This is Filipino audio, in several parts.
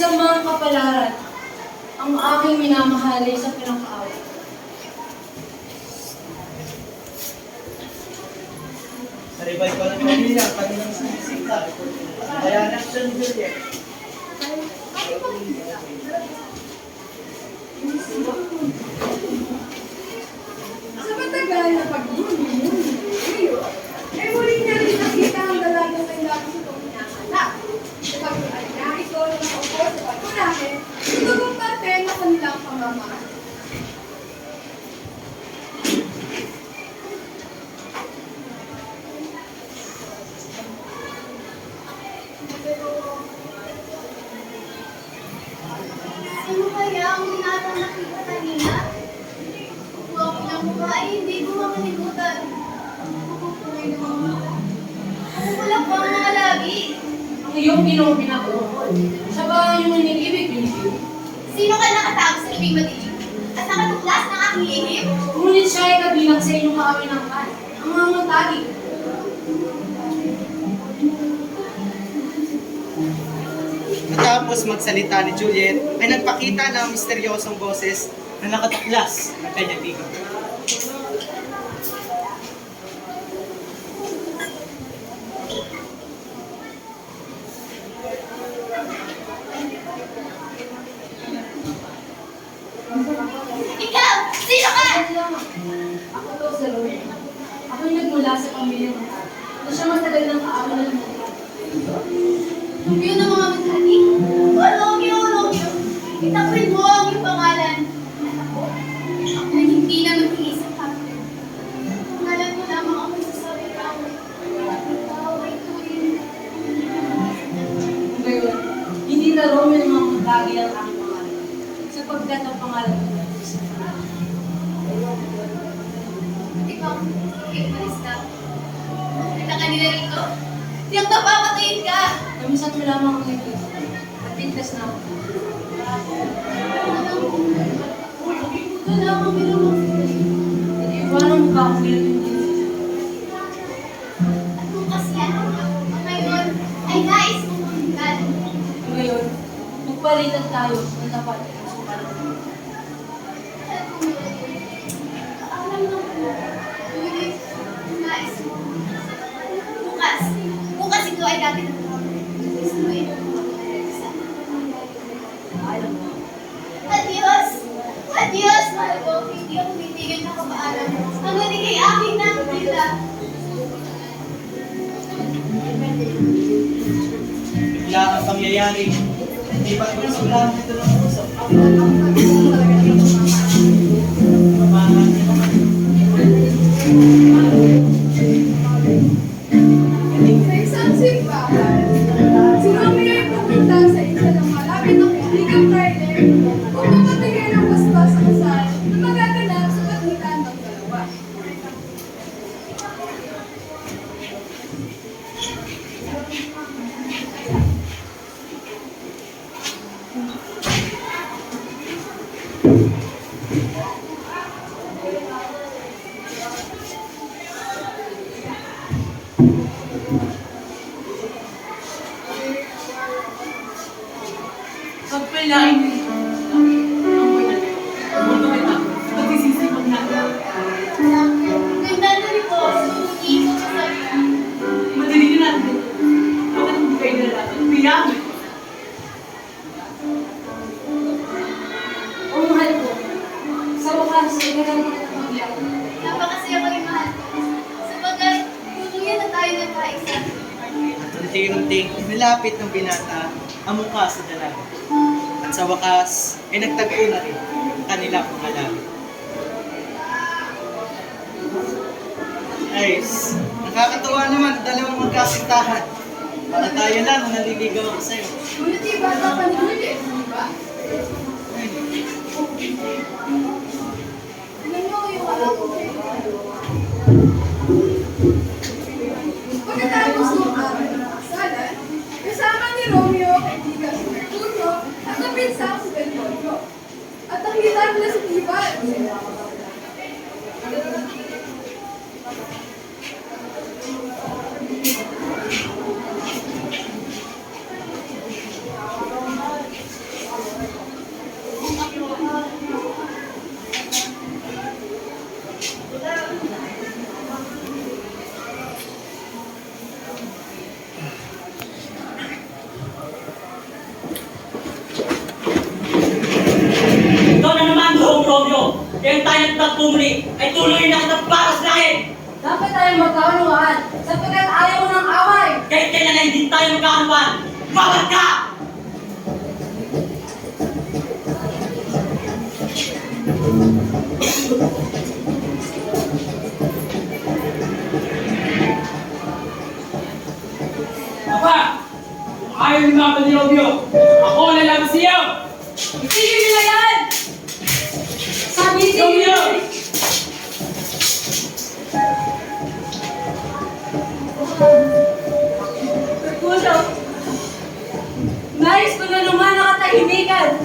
kasamang kapalaran ang aking minamahali sa pinakaaway. Saribay ko ng pamilya, kanilang sinisita. Kaya naction Juliet. Sa matagal na pag-muni-muni, ay muli niya rin nakita ang dalagang may lapis itong hinahanap. Sa pagkuhan niya, ito na nakaupo sa pagkunahin, ito kong parte na kanilang pamamahal. Sino kaya ang binatang nakita kanina? Huwag ng mukha ay hindi ko makalimutan. Kukupuloy ng mga mata. Kukulak pa ang mga lagi. Ang iyong ginawang pinakaukol. Siya ba ang iyong inibig, Pilipino? Sino ka nakatago sa lubing madilim? At nakatuklas ng aking lihim? Ngunit siya ay kabilang sa inyong kaawinangkan, ang mga matagi. Matapos magsalita ni Juliet, ay nagpakita ng misteryosong boses na nakatuklas ng kanyang bibig. Ikaw! Sino ka? Ako to si Rome. Ako'y nagmula sa pamilya mo. Na siya matagal ng kaawin ng mga. Romeo ng mga maghati? Romeo, Romeo! Itakwil mo ang iyong pangalan. At ako ay hindi na mag-iisang kapatid. Pangalan mo lamang ang magsasabi ka ako. Ikaw ay tuwing. Ngayon, hindi na Rome ng mga matagi ang aking pangalan. Sapagkat ang pangalan ko na sa Ikaw, umalis ka. Kita ka nila rito. Tiyak na papatayin ka! Kamisan mo lamang ang naging. At pintas na ako. Ito lang ang binulong. At iwanan mo ba akong bilang yung At kung kasi ang ngayon ay nais mong mahigal. Ngayon, magpalitan tayo ng tapat sa panahon. At kung alam mo, ngunit nais mo. Bukas ito ay dati ng Gustuin mo. Alam mo, Adios! Adios, mahal ko. Hindi ako titigil na kapaalam. Hanggang ikay aking nakikita. Bigla ang pangyayari. Hindi ba kung sulahan ito ng puso? Mamahan niya naman. Sa isang simbahan, si Romeo ay pumunta sa isa ng malapit na kaibigang Carmen kung mapatigay ng basbas sa kasal na magaganap sa pagitan ng dalawa. pagpalain mo ito. Ang buwan. Mundo kita. Magsisisipag na. Ganda na rito. Sumungi ko sa sarili. Madinig natin. Bakit hindi kayo nalatan? Piyahan. O mahal ko. Sa wakas, ay ganang mga pagbiyak. Napakasaya ko rin mahal ko. Sapagkat, tutulungan na tayo ng kaisa. At unti-unting nilapit ng binata ang mukha sa dalaga. At sa wakas, ay nagtagpo na rin ang kanilang pangalan. Guys, nakakatuwa naman dalawang magkasintahan. Para tayo lang ang naliligaw ako sa'yo. Ngunit yung bata pa ni Juliet, di ba? Tignan mo yung alam ko pagkatapos ng araw ng kasalan, kasama ni Romeo, kaibigan si Mercurio, at ang pinsang si Benvolio. At nakita nila si Tibal. Kaya tayo nagtagpo muli ay tuloy na kita para sa akin. Dapat tayo magkaunuan sapagkat ayaw mo ng away. Kahit kailan na hindi tayo magkakanuan, bawal ka! Apa, kung ayaw ni Mama ni Romeo, ako na lang siya! Itigil nila yan! Sabi si Romeo! Puso, nais ko na naman nakatahimikan.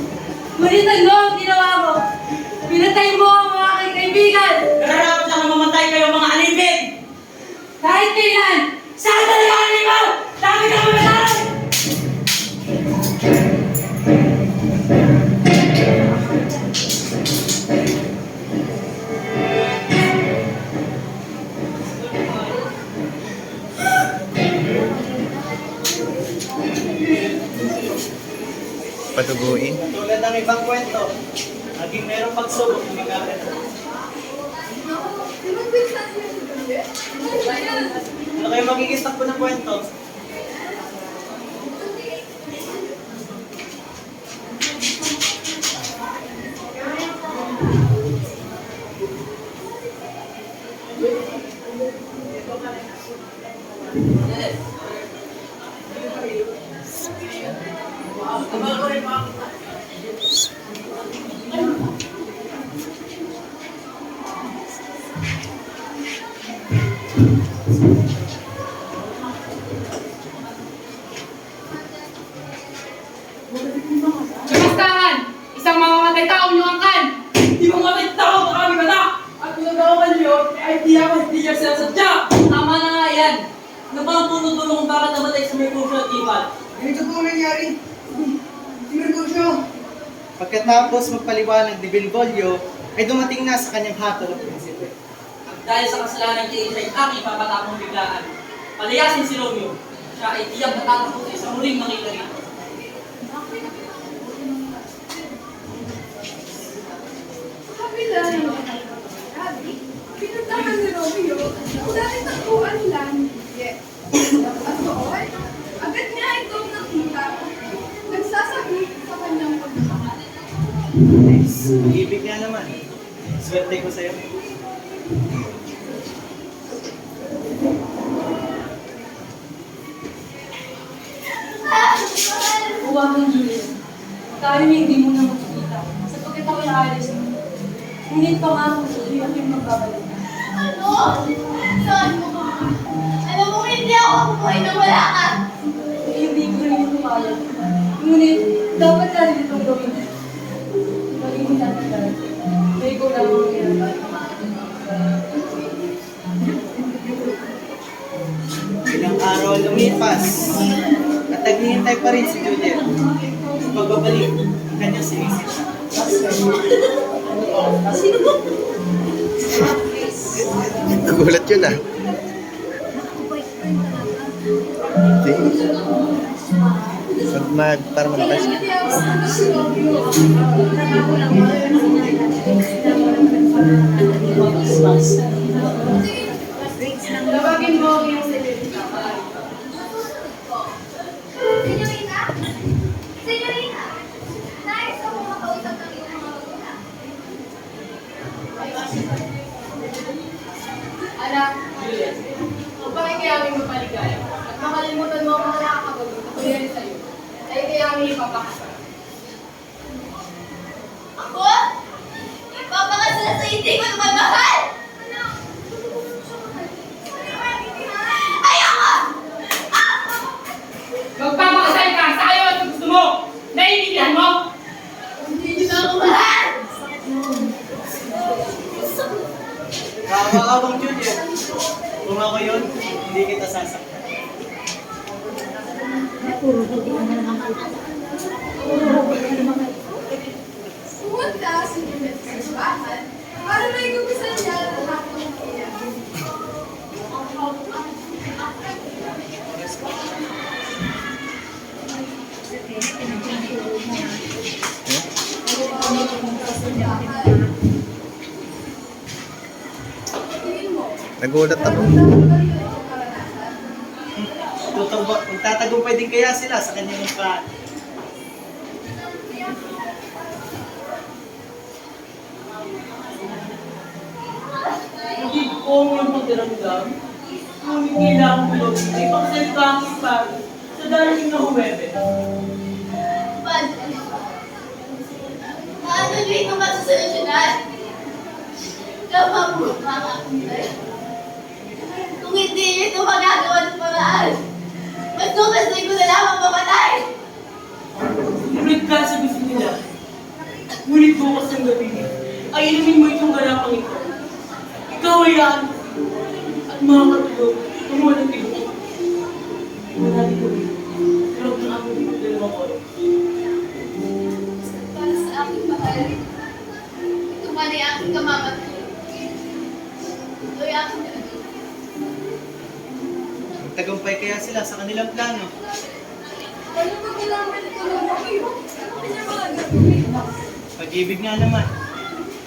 Ngunit ano ang ginawa mo? Pinatay mo ang mga aking kaibigan. Nararapat lang na mamatay kayo mga alipin! Kahit kailan, Saan talaga ang ikaw? Dami ka mamatay! Patuguin. Tulad ng ibang kwento, naging merong pagsubok na mag-aral. Pinagpinsan niyo si Juliet? Ano ba yan? Ano kayo magiging takbo ng kwento? Kamustahan? Isang mamamatay tao nyo angkan! Di mamamatay tao ang kami mata! At pinagawa niyo ay di ako hindi niya sinasadya! Tama na nga yan! Ano ba ang tunod-tulong kung bakit namatay sa Mercurio at Ivan? Ganito po ang nangyari. Si Mercutio. Pagkatapos magpaliwanag ni Benvolio, ay dumating na sa kanyang hatol ang prinsipe. Dahil sa kasalanan ni Isa ay aking papatapong biglaan. Palayasin si Romeo. Siya ay tiyang natatakot sa isang muling makita rito. Sa kabila ng mga nangyari, pinuntahan ni Romeo ang dating takbuhan nila ni Juliet. At noon, agad niya itong nakita. Nagsasabi sa kanyang pagmamahal. Ibig nga naman. Swerte ko sa'yo. Huwag kang Juliet. Tayo hindi mo na makikita sapagkat ako'y aalis mo. Ngunit pangako ko, hindi ako yung magbabalik. Ano? Saan mo ka? Alam mo, hindi ako buhay na wala ka. Hindi ko rin ito kaya. Ngunit, dapat natin itong gawin. Maging tatagal. May ko lang ang ginagawa. Ilang araw lumipas at naghihintay pa rin si Juliet sa pagbabalik ng kanyang sinisita. Nagulat yun ah. Para malakas. Tawagin mo ang iyong senorita. Senyorita? Senyorita? Nais ako makausap ng iyong mga magulang. Anak, Juliet, kung bakit kaya aming mapaligaya at makalimutan mo ang mga nakakabagot na kuya sa'yo, ay kaya aming ipapakasal. Ako? Ipapakasal sa hindi ko naman mahal! Ayoko! Magpapakasal ka sa ayaw at gusto mo! Naiintindihan mo? Hindi niyo na ako mahal! Kaawang Juliet, kung ako yun, hindi kita sasaktan. Pumunta si Juliet sa simbahan para may gupisan niya ang lahat ng iyan. Nagulat ako. Totoo ba? Magtatagumpay din kaya sila sa kanilang pa. Hindi ko yung pagdiramdam. Ngunit kailangan ko lang ay pagsalita ang pare sa darating na Huwebe. Padre, paano niyo ito masusolusyonan? Tama po ang aking tayo. Kung hindi niyo ito magagawa ng paraan, mas gumasay ko na lamang mamatay. Ngunit ka sa gusto nila. Ngunit bukas ng gabi, ay inumin mo itong garapang ito. Ikaw ay yan. At makakatulog kung walang tigo. Marami ko rin. Pero kung ako dito dalawang oras. Para sa aking mahal, ito man ay aking kamamatay. Ito ay aking nalagay. Magtagumpay kaya sila sa kanilang plano. Ano ba kailangan ito lang kayo? Ano kanya mga gagawin? Pag-ibig nga naman.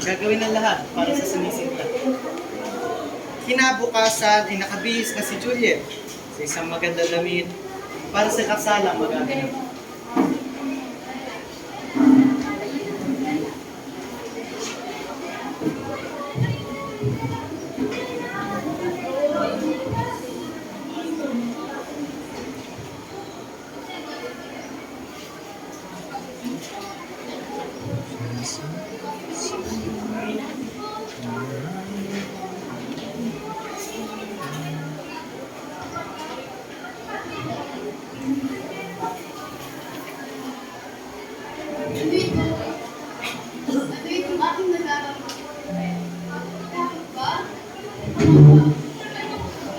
Gagawin ang lahat para sa sinisinta. Kinabukasan ay nakabihis na si Juliet sa isang maganda damit para sa kasalang magaganap. Ano itong aking nagagawa? Bakit ba?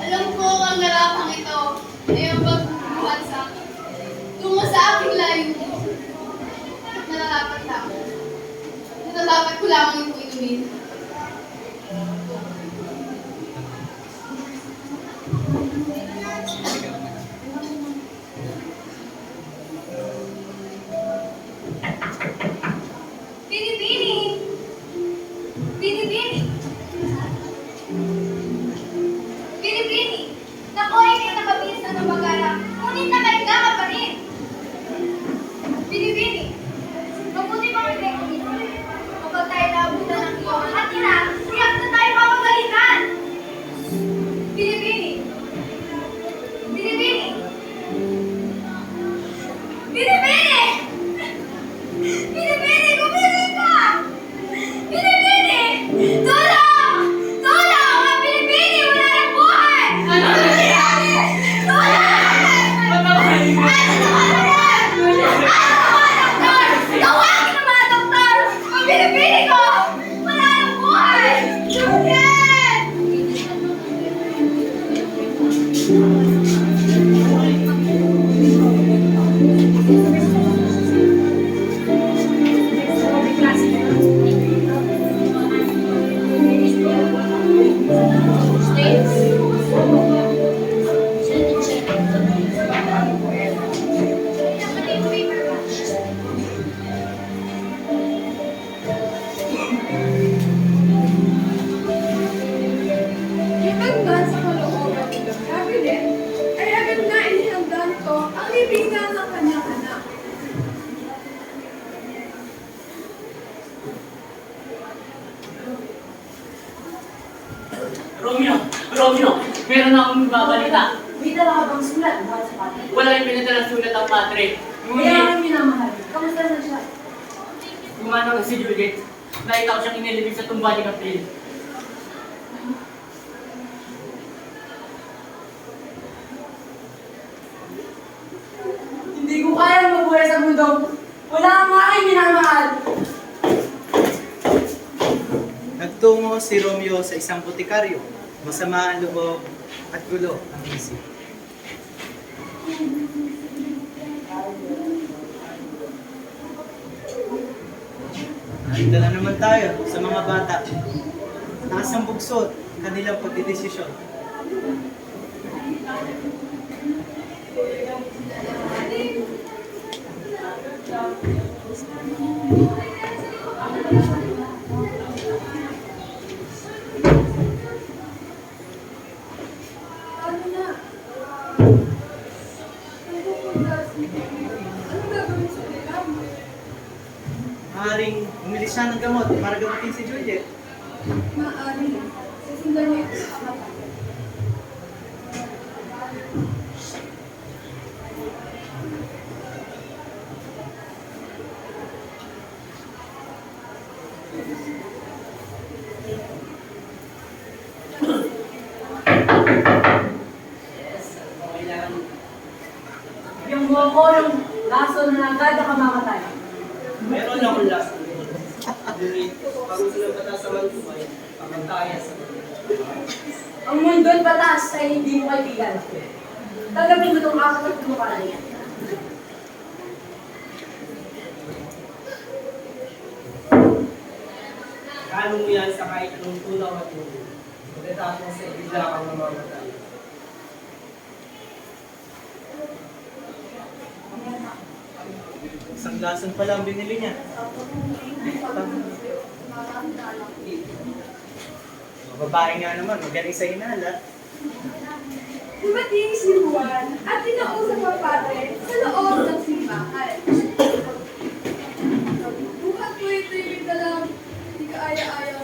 Alam ko ang narapang ito ay ang pagbubuhat sa akin. Tungo sa aking layunin. At nararapat lang. Nararapat ko lamang itong inumin. Binibini! Binibini! Binibini! Naku, hindi nakabihis na ng bagara. Ngunit nakahiga ka pa rin. Binibini! Mabuti pang hindi ko dito. Kapag tayo naabutan ng iyong at ina, tiyak na tayo mapagalitan! Binibini! Binibini! Binibini! Binibini! Gumising ka! Binibini! Tulong! Tulong! Ang binibini! Wala ng buhay! Ano? Tulong! Patawarin mo! Ano mga doktor? Tawagin ang mga doktor! Ang binibini ko! Wala ng buhay! Juliet! Given man sa kalooban ng kabinet, ay agad na inihanda nito ang libingan ng kanyang anak. Romeo! Romeo! Meron na akong babalita. May dala ka bang sulat buhat sa pati? Wala yung pinadalang sulat ang padre. Kaya Ngunit, ang minamahal. Kamusta na siya? gumana na si Juliet. Nakita ko siyang inilibig sa tumba ni April. Hindi ko kayang mabuhay sa mundo. Wala ang aking minamahal. Nagtungo si Romeo sa isang botikaryo. Masama ang loob at gulo ang isip. Nandito na naman tayo sa mga bata. Nakasang bugsot kanilang pagdidesisyon. gamot para gamutin si Juliet. Maaari. Susundan niyo ito sa kapatid. Yung mo ko, yung laso na agad na kamamatay. Meron akong last. Ngunit, pag sila patasaman ko ay pamantaya sa Ang mundo'y patas ay hindi mo kaibigan. Tanggapin mo itong kakatag mo ka na yan. Kano mo yan sa kahit anong tunaw at tuloy. Pagkatapos ay bigla kang mamamatay. Isang lason pa lang binili niya. Mga babae nga naman, magaling sa hinala. Dumating si Juan at tinausap ang padre sa loob ng simbahan. Buhat ko ito'y ka lang, hindi ka aya-aya.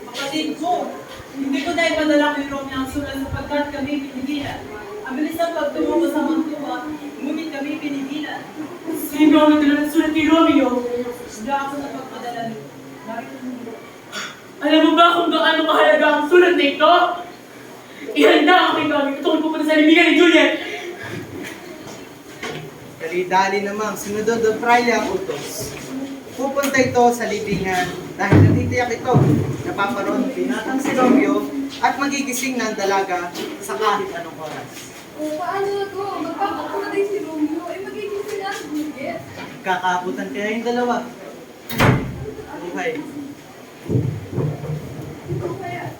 Kapatid ko, hindi ko na ipadala kay Romeo ang sulat sapagkat kami pinigilan. Ang bilis ng pagtungo sa Mantua, ngunit kami pinigilan. Sino ang nagdala ng sulat kay Romeo? Hindi ako na pagpadala nito. Alam mo ba kung gaano mahalaga ang sulat na ito? Ihanda ang aking gamit itong pupunta sa libigan ni Juliet. Dali-dali namang sinunod ng Fraile ang utos. Pupunta ito sa libingan dahil natitiyak ito na paparoon ng binatang si Romeo at magigising na ang dalaga sa kahit anong oras. O, paano na to? Magpapakamatay si Romeo, ay magiging sila sa Juliet. Kakabutan kaya yung dalawa. Buhay. Ito kaya.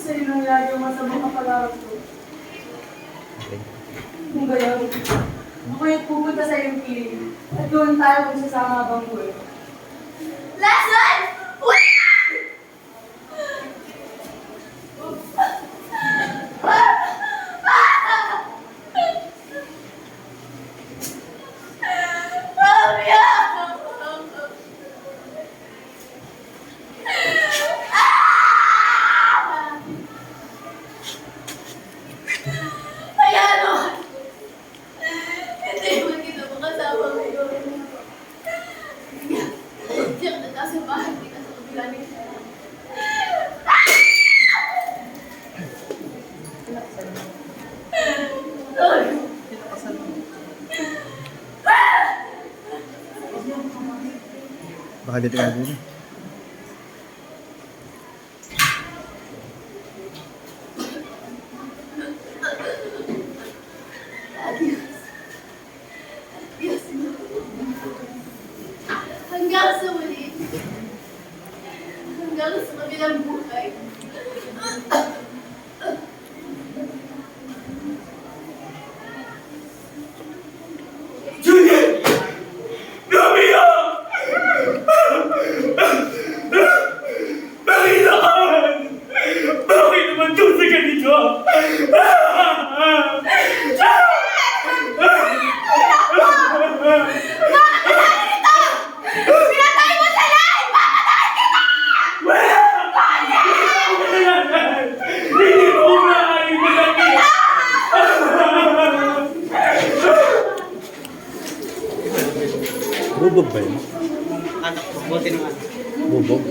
Sa'yo nang lagi yung masamang kapalarap ko. Kung gayon, ako'y pupunta sa iyong piling at doon tayo magsasama habang buhay. Lesson! Kaya naman, hindi mo kita makasama ngayon. Diyak na nasa bahay, di ka sa kabila ni Baka dito ka dito. Yes, hanggang sa muli. Hanggang sa kabilang buhay. Juliet! Romeo! Bakit naman? Bakit naman ito sa ganito? Pinatay mo sa live! Hindi mo maaari malaki! Bubog ba yun? Anak ko, buti ng anak. Bubog?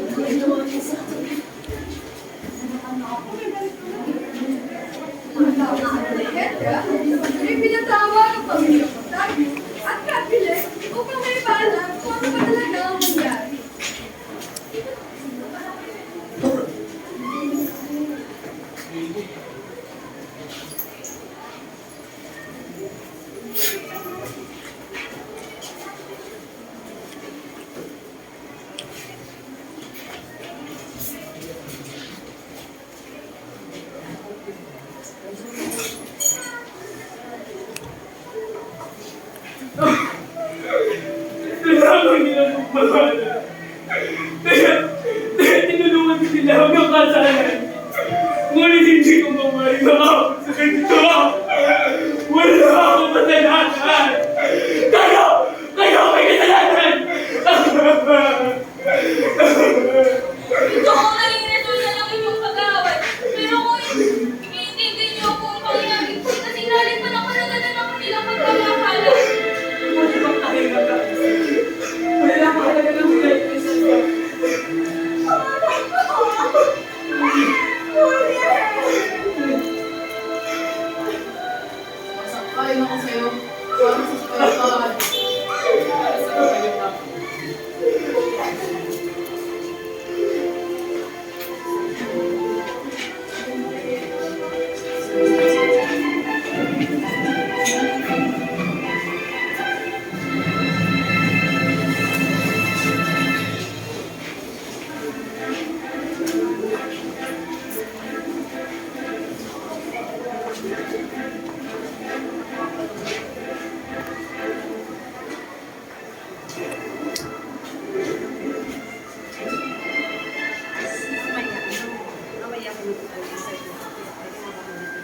Ay pinatawag ang pamilya ko tayo at kapili upang may paalam kung ano ba talaga ang mangyari. Kailangan nila ng pangalan. Kaya tinulungan ko sila hanggang kasalan. Ngunit hindi ko mamahimahawag sa ganito. Wala akong kasalanan. Kayo may kasalanan! Ito ko naging resulta ng inyong pag-aaway. Pero kung iintindi niyo ako ang pangyayari ko, kasi naligpan ako na ganun ang kanilang pagkakakala. Wala bang pahinga ka? Wala ka talaga ng bigay ko sa iyo. Masakayin ako sa'yo. Parang sa pagkakaan.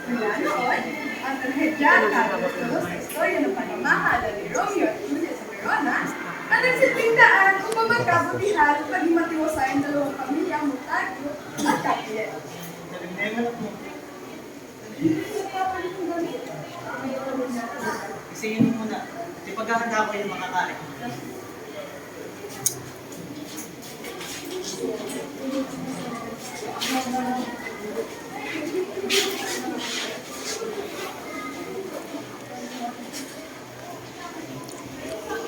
Mula noon, ang trahedya at kagustulo sa istorya ng pamamahala ni Romeo at Juliet sa Verona ang nagsilbing daan upang magkabutihan at maging matiwasay ang dalawang pamilyang Montague at Capulet. Kasi yun muna. Di paghahanda ko yung makakain.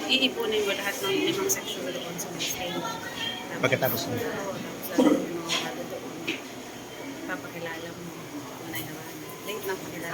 Iipunin ko lahat ng 5 section doon sa Muslim. Pagkatapos mo. Tapos yung mga bago doon, papakilala mo. Unay naman. Late na pakilala.